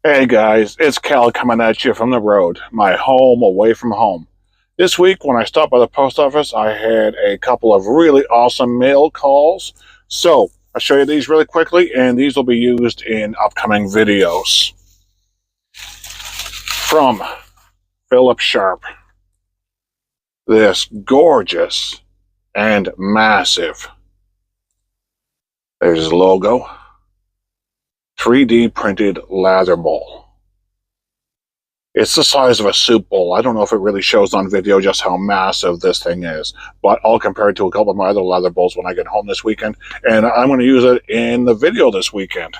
Hey guys, it's Cal coming at you from the road, my home away from home. This week, when I stopped by the post office, I had a couple of really awesome mail calls. So, I'll show you these really quickly, and these will be used in upcoming videos. From Philip Sharp. This gorgeous and massive, there's his logo, 3D printed lather bowl. It's the size of a soup bowl. I don't know if it really shows on video just how massive this thing is, but I'll compare it to a couple of my other lather bowls when I get home this weekend, and I'm going to use it in the video this weekend.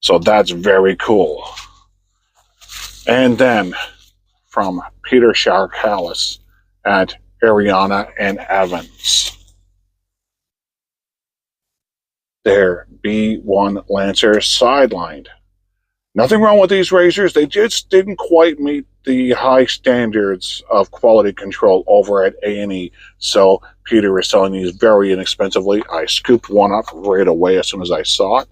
So that's very cool. And then from Peter Sharkalis at Ariana and Evans. Their B1 Lancer sidelined. Nothing wrong with these razors. They just didn't quite meet the high standards of quality control over at A&E. So Peter is selling these very inexpensively. I scooped one up right away as soon as I saw it.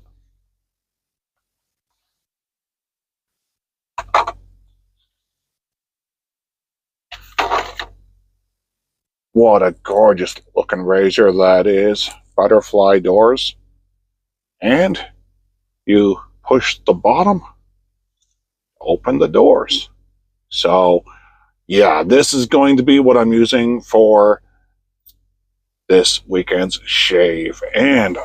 What a gorgeous looking razor that is. Butterfly doors. And you push the bottom, open the doors. So yeah, this is going to be what I'm using for this weekend's shave. And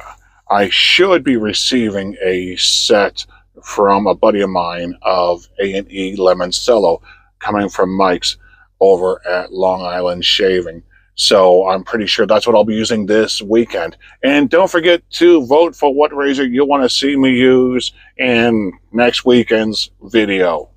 I should be receiving a set from a buddy of mine of A&E Lemoncello coming from Mike's over at Long Island Shaving. So I'm pretty sure that's what I'll be using this weekend. And don't forget to vote for what razor you want to see me use in next weekend's video.